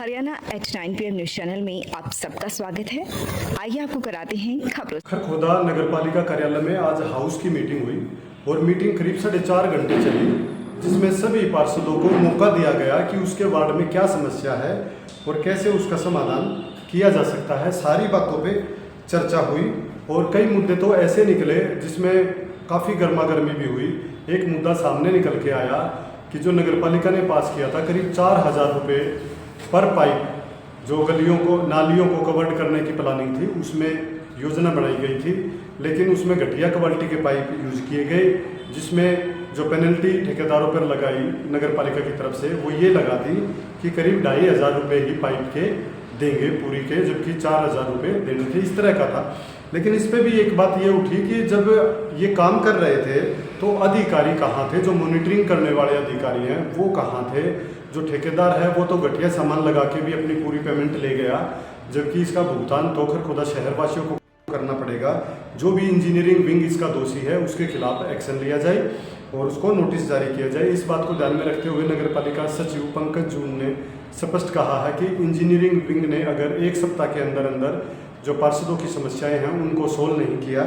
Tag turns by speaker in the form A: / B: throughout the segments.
A: Haryana H9 PM news channel में आप सबका स्वागत है। आइए आपको कराते हैं खबरों।
B: खरखोदा नगर पालिका कार्यालय में आज हाउस की मीटिंग हुई और मीटिंग करीब 4.5 घंटे चली, जिसमें सभी पार्षदों को मौका दिया गया कि उसके वार्ड में क्या समस्या है और कैसे उसका समाधान किया जा सकता है। सारी बातों पे चर्चा हुई और कई मुद्दे तो ऐसे निकले जिसमें काफ़ी गर्मा गर्मी भी हुई। एक मुद्दा सामने निकल के आया कि जो नगर पालिका ने पास किया था करीब 4,000 रुपये पर पाइप, जो गलियों को नालियों को कवर्ड करने की प्लानिंग थी उसमें योजना बनाई गई थी, लेकिन उसमें घटिया क्वालिटी के पाइप यूज किए गए, जिसमें जो पेनल्टी ठेकेदारों पर लगाई नगर पालिका की तरफ से वो ये लगा दी कि करीब 2,500 रुपये ही पाइप के देंगे पूरी के, जबकि 4,000 रुपये देने थे। इस तरह का था। लेकिन इस पर भी एक बात ये उठी कि जब ये काम कर रहे थे तो अधिकारी कहाँ थे, जो मॉनिटरिंग करने वाले अधिकारी हैं वो कहाँ थे, जो ठेकेदार है वो तो घटिया सामान लगा के भी अपनी पूरी पेमेंट ले गया, जबकि इसका भुगतान तो खरखोदा शहरवासियों को करना पड़ेगा। जो भी इंजीनियरिंग विंग इसका दोषी है उसके खिलाफ एक्शन लिया जाए और उसको नोटिस जारी किया जाए। इस बात को ध्यान में रखते हुए नगर पालिका सचिव पंकज जून ने स्पष्ट कहा है कि इंजीनियरिंग विंग ने अगर 1 सप्ताह के अंदर अंदर जो पार्षदों की समस्याएं हैं उनको सोल्व नहीं किया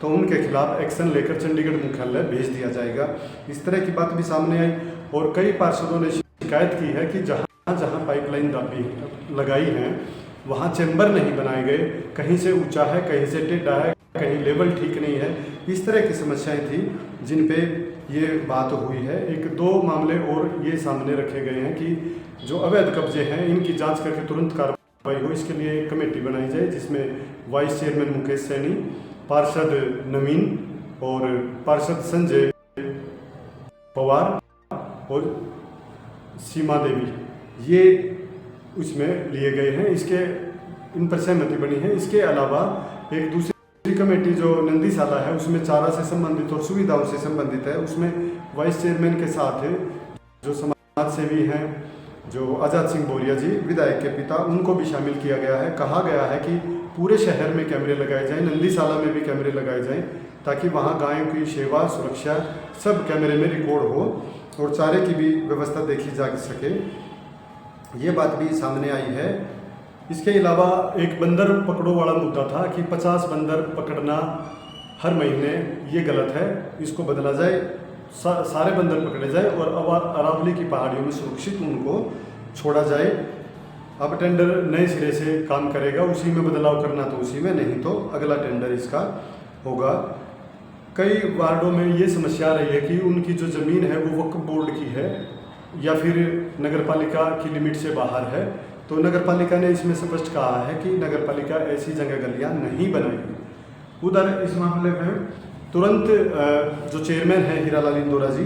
B: तो उनके खिलाफ एक्शन लेकर चंडीगढ़ मुख्यालय भेज दिया जाएगा। इस तरह की बात भी सामने आई और कई पार्षदों ने शिकायत की है कि जहाँ जहाँ पाइपलाइन लगाई हैं वहाँ चैम्बर नहीं बनाए गए, कहीं से ऊंचा है, कहीं से टेढ़ा है, कहीं लेवल ठीक नहीं है। इस तरह की समस्याएं थी जिन पे ये बात हुई है। 1-2 मामले और ये सामने रखे गए हैं कि जो अवैध कब्जे हैं इनकी जांच करके तुरंत कार्रवाई हो। इसके लिए एक कमेटी बनाई जाए जिसमें वाइस चेयरमैन मुकेश सैनी, पार्षद नवीन और पार्षद संजय पवार और सीमा देवी ये उसमें लिए गए हैं। इसके इन पर सहमति बनी है। इसके अलावा एक दूसरी कमेटी जो नंदीशाला है उसमें चारा से संबंधित और सुविधाओं से संबंधित है, उसमें वाइस चेयरमैन के साथ जो समाज सेवी हैं, जो आज़ाद सिंह बोरिया जी विधायक के पिता, उनको भी शामिल किया गया है। कहा गया है कि पूरे शहर में कैमरे लगाए जाएं, नंदीशाला में भी कैमरे लगाए जाएं, ताकि वहाँ गायों की सेवा सुरक्षा सब कैमरे में रिकॉर्ड हो और चारे की भी व्यवस्था देखी जा सके। ये बात भी सामने आई है। इसके अलावा एक बंदर पकड़ो वाला मुद्दा था कि 50 बंदर पकड़ना हर महीने ये गलत है, इसको बदला जाए, सारे बंदर पकड़े जाए और अरावली की पहाड़ियों में सुरक्षित उनको छोड़ा जाए। अब टेंडर नए सिरे से काम करेगा, उसी में बदलाव करना तो उसी में, नहीं तो अगला टेंडर इसका होगा। कई वार्डों में ये समस्या आ रही है कि उनकी जो ज़मीन है वो वक्फ बोर्ड की है या फिर नगर पालिका की लिमिट से बाहर है, तो नगर पालिका ने इसमें स्पष्ट कहा है कि नगर पालिका ऐसी जगह गलियां नहीं बनाएगी। उधर इस मामले में तुरंत जो चेयरमैन है हीरालाल इंदौरा जी,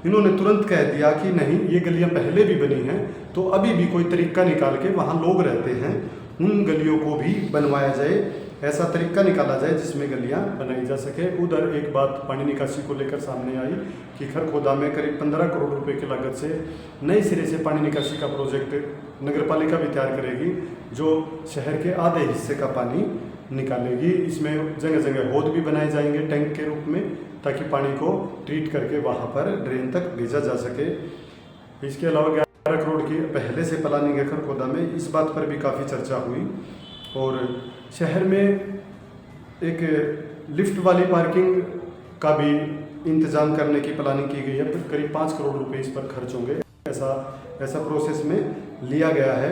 B: इन्होंने तुरंत कह दिया कि नहीं, ये गलियां पहले भी बनी हैं तो अभी भी कोई तरीका निकाल के, वहाँ लोग रहते हैं, उन गलियों को भी बनवाया जाए, ऐसा तरीका निकाला जाए जिसमें गलियां बनाई जा सके। उधर एक बात पानी निकासी को लेकर सामने आई कि खरखोदा में करीब 15 करोड़ रुपए की लागत से नए सिरे से पानी निकासी का प्रोजेक्ट नगर पालिका भी तैयार करेगी, जो शहर के आधे हिस्से का पानी निकालेगी। इसमें जगह जगह हौद भी बनाए जाएंगे टैंक के रूप में, ताकि पानी को ट्रीट करके वहाँ पर ड्रेन तक भेजा जा सके। इसके अलावा 11 करोड़ की पहले से प्लानिंग है खरखोदा में, इस बात पर भी काफ़ी चर्चा हुई। और शहर में एक लिफ्ट वाली पार्किंग का भी इंतज़ाम करने की प्लानिंग की गई है, करीब 5 करोड़ रुपए इस पर खर्च होंगे, ऐसा प्रोसेस में लिया गया है।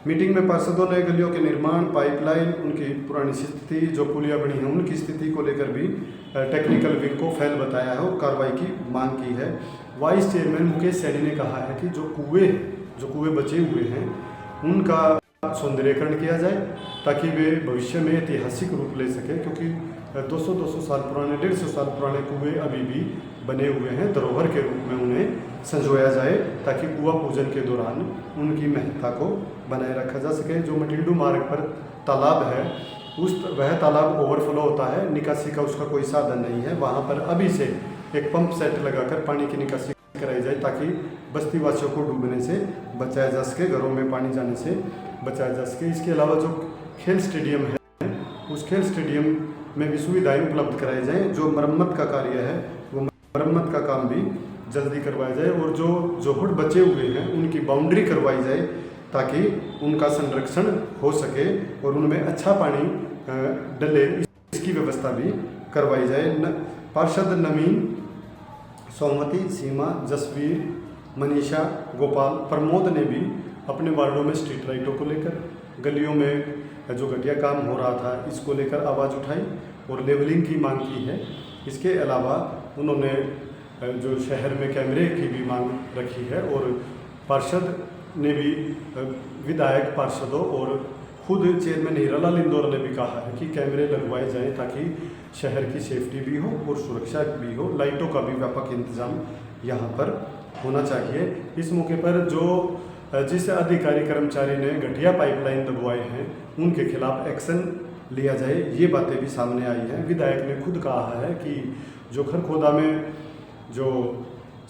B: मीटिंग में पार्षदों ने गलियों के निर्माण, पाइपलाइन, उनकी पुरानी स्थिति, जो पुलिया बनी है उनकी स्थिति को लेकर भी टेक्निकल विंग को फेल बताया है और कार्रवाई की मांग की है। वाइस चेयरमैन मुकेश सैनी ने कहा है कि जो कुएं बचे हुए हैं उनका सौंदर्यीकरण किया जाए ताकि वे भविष्य में ऐतिहासिक रूप ले सके, क्योंकि 200 साल पुराने, 150 साल पुराने कुएं अभी भी बने हुए हैं। धरोहर के रूप में उन्हें संजोया जाए ताकि कुआं पूजन के दौरान उनकी महत्ता को बनाए रखा जा सके। जो मटिंडू मार्ग पर तालाब है वह तालाब ओवरफ्लो होता है, निकासी का उसका कोई साधन नहीं है, वहाँ पर अभी से एक पंप सेट लगाकर पानी की निकासी कराई जाए ताकि बस्ती वासियों को डूबने से बचाया जा सके, घरों में पानी जाने से बचाया जा सके। इसके अलावा जो खेल स्टेडियम है उस खेल स्टेडियम में भी सुविधाएं उपलब्ध कराई जाएं। जो मरम्मत का कार्य है वो मरम्मत का काम भी जल्दी करवाया जाए और जो जोहड़ बचे हुए हैं उनकी बाउंड्री करवाई जाए ताकि उनका संरक्षण हो सके और उनमें अच्छा पानी डले, इसकी व्यवस्था भी करवाई जाए। पार्षद नवीन, सोमवती, सीमा, जसवीर, मनीषा, गोपाल, प्रमोद ने भी अपने वार्डों में स्ट्रीट लाइटों को लेकर, गलियों में जो घटिया काम हो रहा था इसको लेकर आवाज़ उठाई और लेवलिंग की मांग की है। इसके अलावा उन्होंने जो शहर में कैमरे की भी मांग रखी है और पार्षद ने भी विधायक पार्षदों और खुद चेयरमैन हीरालाल इंदौर ने भी कहा है कि कैमरे लगवाए जाएं ताकि शहर की सेफ्टी भी हो और सुरक्षा भी हो। लाइटों का भी व्यापक इंतजाम यहाँ पर होना चाहिए। इस मौके पर जिस अधिकारी कर्मचारी ने घटिया पाइपलाइन दबवाए हैं उनके खिलाफ एक्शन लिया जाए, ये बातें भी सामने आई हैं। विधायक ने खुद कहा है कि जो खरखोदा में जो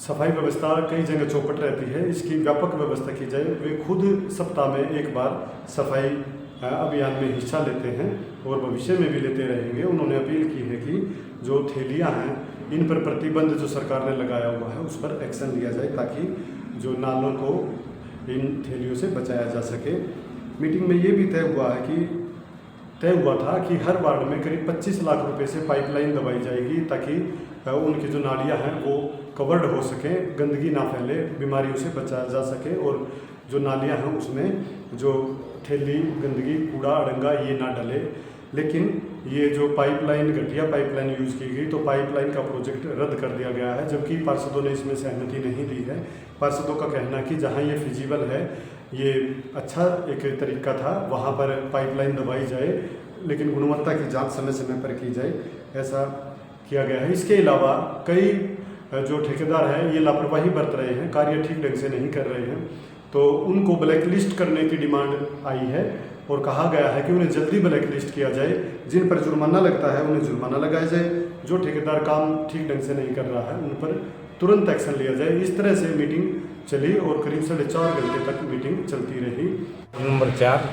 B: सफाई व्यवस्था कई जगह चौपट रहती है, इसकी व्यापक व्यवस्था की जाए। वे खुद सप्ताह में एक बार सफाई अभियान में हिस्सा लेते हैं और भविष्य में भी लेते रहेंगे। उन्होंने अपील की है कि जो थैलियाँ हैं इन पर प्रतिबंध जो सरकार ने लगाया हुआ है उस पर एक्शन लिया जाए ताकि जो नालों को इन थैलियों से बचाया जा सके। मीटिंग में ये भी तय हुआ था कि हर वार्ड में करीब 25 लाख रुपए से पाइपलाइन दबाई जाएगी ताकि उनकी जो नालियां हैं वो कवर्ड हो सकें, गंदगी ना फैले, बीमारियों से बचाया जा सके और जो नालियां हैं उसमें जो थैली, गंदगी, कूड़ा, अड़ंगा ये ना डले। लेकिन ये जो पाइपलाइन, घटिया पाइपलाइन यूज़ की गई तो पाइपलाइन का प्रोजेक्ट रद्द कर दिया गया है, जबकि पार्षदों ने इसमें सहमति नहीं दी है। पार्षदों का कहना है कि जहाँ ये फिजिबल है, ये अच्छा एक तरीका था, वहाँ पर पाइपलाइन दबाई जाए, लेकिन गुणवत्ता की जांच समय समय पर की जाए, ऐसा किया गया है। इसके अलावा कई जो ठेकेदार हैं ये लापरवाही बरत रहे हैं, कार्य ठीक ढंग से नहीं कर रहे हैं, तो उनको ब्लैकलिस्ट करने की डिमांड आई है और कहा गया है कि उन्हें जल्दी ब्लैकलिस्ट किया जाए। जिन पर जुर्माना लगता है उन्हें जुर्माना लगाया जाए, जो ठेकेदार काम ठीक ढंग से नहीं कर रहा है उन पर तुरंत एक्शन लिया जाए। इस तरह से मीटिंग चली और करीब 4.5 घंटे तक मीटिंग चलती रही।
C: नंबर 4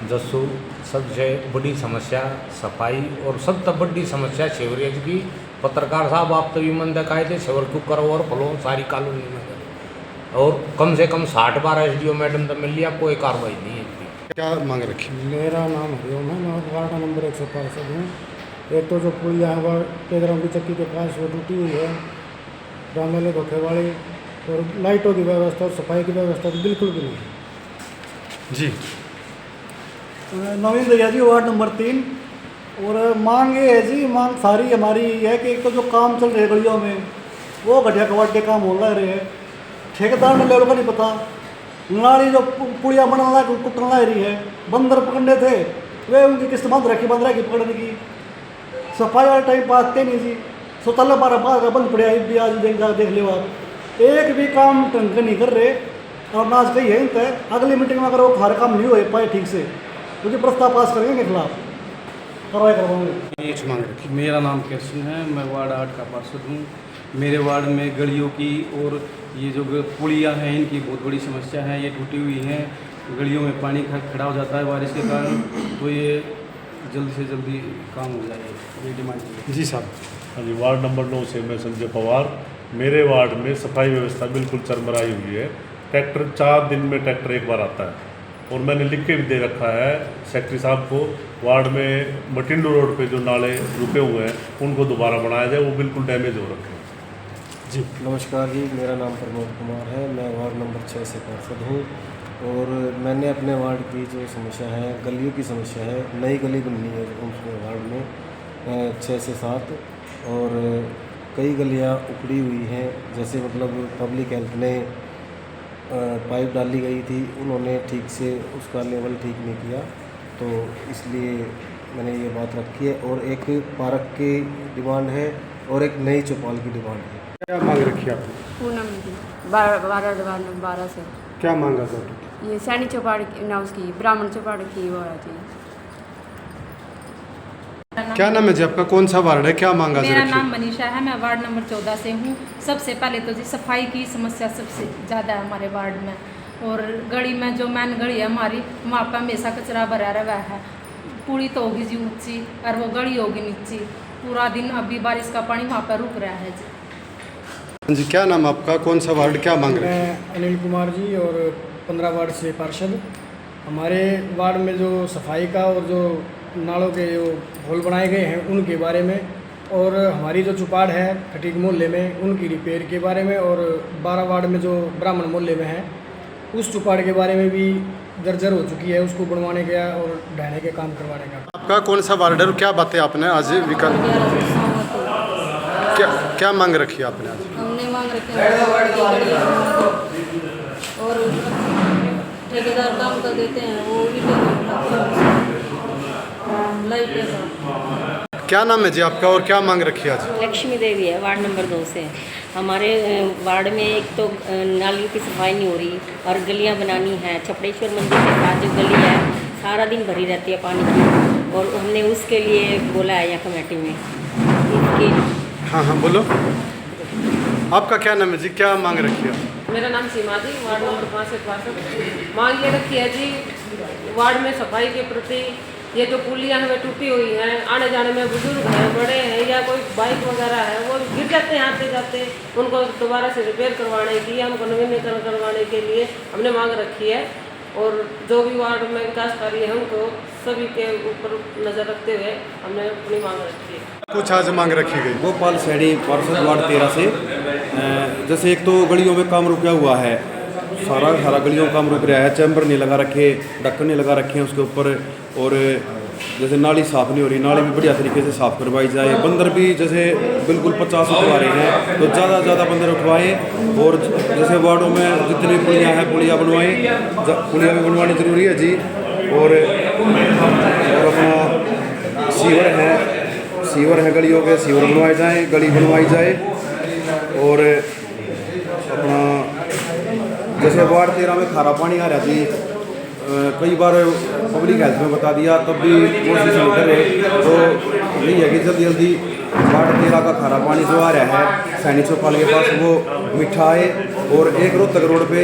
C: जस्सू, सबसे बड़ी समस्या सफाई और सबसे बड़ी समस्या सीवरेज की। पत्रकार साहब आप तो ईमानदार कहे थे सेवर क्यों करो और फलो सारी कॉलोनी में, और कम से कम 60 बार SDO मैडम तो मिल लिया, कोई कार्रवाई नहीं है।
B: क्या मांग रखी?
D: मेरा नाम हरिओम है, मैं वार्ड नंबर 165 हूँ। एक तो जो पुलिया है वह टेगराम की चक्की के पास वो टूटी हुई है, रामेले धोखे वाली, और लाइटों की व्यवस्था और सफाई की व्यवस्था तो बिल्कुल भी नहीं है।
B: जी
D: नवीन भैया जी, वार्ड नंबर 3। और मांग ये है जी, मांग सारी हमारी है कि एक तो जो काम चल रहे हैं गलियों में वो घटिया कवाट के काम हो रहे हैं, ठेकेदार ने लेवल का नहीं पता। नाली जो पुड़िया बनना कुटना रही है, बंदर पकड़ने थे वे उनकी किस्त बंद रखी पकड़ने की। सफाई वाले टाइम पर आते नहीं जी, 17-12 का बंद पड़े भी आज देख लो आप, एक भी काम ढंग के नहीं कर रहे। और नाच कही है इनका अगली मीटिंग में अगर वो हर काम नहीं हो पाए ठीक से क्योंकि प्रस्ताव पास करेंगे के खिलाफ कार्रवाई करवाएंगे।
E: मेरा नाम कृष्ण है, मैं वार्ड 8 का पार्षद हूँ। मेरे वार्ड में गलियों की और ये जो पुलियाँ हैं इनकी बहुत बड़ी समस्या है, ये टूटी हुई हैं, गलियों में पानी खड़ा हो जाता है बारिश के कारण, तो ये जल्दी से जल्दी काम हो जाए, ये डिमांड है।
B: जी साहब।
F: हाँ जी, वार्ड नंबर 9 से मैं संजय पवार। मेरे वार्ड में सफाई व्यवस्था बिल्कुल चरमराई हुई है। ट्रैक्टर 4 दिन में ट्रैक्टर एक बार आता है और मैंने लिख के भी दे रखा है सेक्रेटरी साहब को, वार्ड में मटिंडू रोड पे जो नाले रुके हुए हैं उनको दोबारा बनाया जाए, वो बिल्कुल डैमेज हो रखे हैं।
B: जी
G: नमस्कार जी, मेरा नाम प्रमोद कुमार है, मैं वार्ड नंबर 6 से पार्षद हूँ। और मैंने अपने वार्ड की जो समस्या है, गलियों की समस्या है, नई गली बननी है उसमें वार्ड में 6 से 7, और कई गलियाँ उखड़ी हुई हैं, जैसे मतलब पब्लिक हेल्थ ने पाइप डाली गई थी, उन्होंने ठीक से उसका लेवल ठीक नहीं किया, तो इसलिए मैंने ये बात रखी है। और एक पार्क की डिमांड है और एक नई चौपाल की डिमांड है।
B: क्या मांग रखी आपने?
H: पूनम की 12 से
B: क्या मांगा था?
H: ये सैनी चौपाड़ ना उसकी ब्राह्मण चौपाड़ की वो है जी।
B: क्या नाम है जी आपका? कौन सा वार्ड है? क्या मांगा?
I: मेरा नाम मनीषा है, मैं वार्ड नंबर 14 से हूँ। सबसे पहले तो जी सफाई की समस्या सबसे ज़्यादा है हमारे वार्ड में, और गली में जो मैन गली है हमारी, वहाँ पर हमेशा कचरा भरा रहा है। पूरी तो होगी जी ऊँची और वो गली होगी नीची, पूरा दिन अभी बारिश का पानी वहाँ पर रुक रहा है जी।
B: जी क्या नाम आपका? कौन सा वार्ड? क्या मांग रहे हैं?
D: मैं अनिल कुमार जी, और
J: 15 वार्ड से पार्षद। हमारे वार्ड में जो सफाई का और जो नालों के जो होल बनाए गए हैं उनके बारे में, और हमारी जो चुपाड़ है खटीक मोहल्ले में उनकी रिपेयर के बारे में, और 12 वार्ड में जो ब्राह्मण मोहल्ले में है उस चुपाड़ के बारे में भी जर्जर हो चुकी है, उसको बनवाने का और ढहने के काम करवाने का।
B: आपका कौन सा वार्ड है और क्या बातें आपने आज विकल्प क्या मांग रखी है आपने आज?
I: हमने मांग रखी है और ठेकेदार काम कर देते हैं वो भी लाइट है।
B: क्या नाम है जी आपका और क्या मांग रखी है आज?
K: लक्ष्मी देवी है, वार्ड नंबर 2 से। हमारे वार्ड में एक तो नालियों की सफाई नहीं हो रही और गलियां बनानी है। छपड़ेश्वर मंदिर के पास जो गली है सारा दिन भरी रहती है पानी की, और हमने उसके लिए बोला है यहाँ कमेटी में इसके।
B: हाँ बोलो, आपका क्या नाम है जी, क्या मांग रखी है?
H: मेरा नाम सीमा जी, वार्ड नंबर 5 से 62। मांग ये रखी है जी वार्ड में सफाई के प्रति। ये जो पुलियाँ हैं वे टूटी हुई हैं, आने जाने में बुजुर्ग हैं, बड़े हैं या कोई बाइक वगैरह है वो गिर जाते हैं आते जाते, उनको दोबारा से रिपेयर करवाने की या उनको नवीनीकरण करवाने के लिए हमने मांग रखी है। और जो भी वार्ड में विकास कार्य है उनको सभी के ऊपर नज़र रखते हुए हमने अपनी मांग रखी है।
B: कुछ आज मांग रखी गई।
E: गोपाल सैनी पार्षद वार्ड 13 से। जैसे एक तो गलियों में काम रुका हुआ है, सारा गलियों में काम रुक रहा है, चैम्बर नहीं लगा रखे, ढक्कन नहीं लगा रखे हैं उसके ऊपर, और जैसे नाली साफ़ नहीं हो रही, नाली भी बढ़िया तरीके से साफ़ करवाई जाए। बंदर भी जैसे बिल्कुल 50 उठवा रहे हैं तो ज़्यादा बंदर उठवाएं, और जैसे वार्डों में जितनी पुलियाँ हैं पुलियाँ बनवाएं, पुलियाँ भी बनवानी ज़रूरी है जी। और अपना सीवर है गलियों के, सीवर बनवाए जाएँ, गली बनवाई जाए। और अपना जैसे वार्ड 13 में खारा पानी आ रहा जी, कई बार पब्लिक हेल्थ में बता दिया तब भी कोशिश नहीं कर रहे, तो यही है कि जल्दी वार्ड 13 का खारा पानी जो आ रहा है सैनी चौपाल के पास वो मीठा आए। और एक रोहतक रोड पे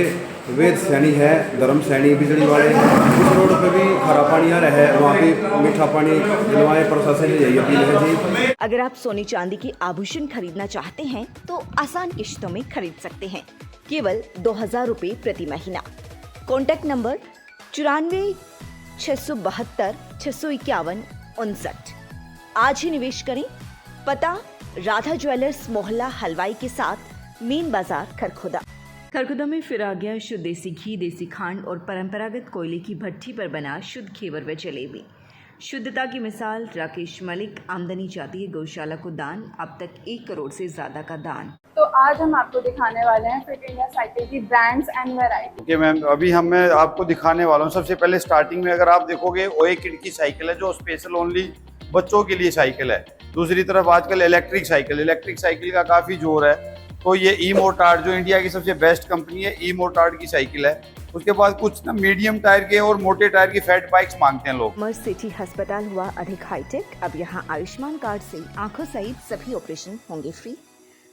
E: वेद सैनी है, धर्म सैनी बिजली वाले, उस रोड पे भी खारा पानी आ रहा है, वहाँ भी मीठा पानी दिलवाएं, प्रशासन यही अपील है जी।
A: अगर आप सोने चांदी के आभूषण खरीदना चाहते हैं तो आसान किश्तों में खरीद सकते हैं, केवल 2000 रुपये प्रति महीना। Contact number 94 672 651 59। आज ही निवेश करें। पता राधा ज्वेलर्स मोहल्ला हलवाई के साथ मेन बाजार खरखुदा में फिर आ गया शुद्ध देसी घी, देसी खांड और परंपरागत कोयले की भट्ठी पर बना शुद्ध घेवर व जलेबी। शुद्धता की मिसाल राकेश मलिक। आमदनी जाती है गौशाला को दान, अब तक 1 करोड़ से ज्यादा का दान।
L: तो आज हम आपको दिखाने वाले हैं फिट इंडिया साइकिल की brands and variety.
M: Okay ma'am, अभी मैं आपको दिखाने वाला हूँ। सबसे पहले स्टार्टिंग में अगर आप देखोगे ओए किड की साइकिल है जो स्पेशल ओनली बच्चों के लिए साइकिल है। दूसरी तरफ आजकल इलेक्ट्रिक साइकिल का काफ़ी जोर है, तो ये ई मोटार्ड जो इंडिया की सबसे बेस्ट कंपनी है, ई मोटार्ड की साइकिल है। उसके बाद कुछ ना मीडियम टायर के और मोटे टायर की फैट बाइक्स मांगते हैं लोग।
A: मर्स सिटी अस्पताल हुआ अधिक हाईटेक। अब यहाँ आयुष्मान कार्ड से आंखों सहित सभी ऑपरेशन होंगे free.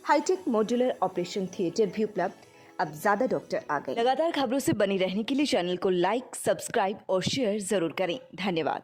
A: High tech modular operation theatre भी उपलब्ध। अब ज्यादा डॉक्टर आ गए। लगातार खबरों से बनी रहने के लिए चैनल को लाइक, सब्सक्राइब और शेयर जरूर करें। धन्यवाद।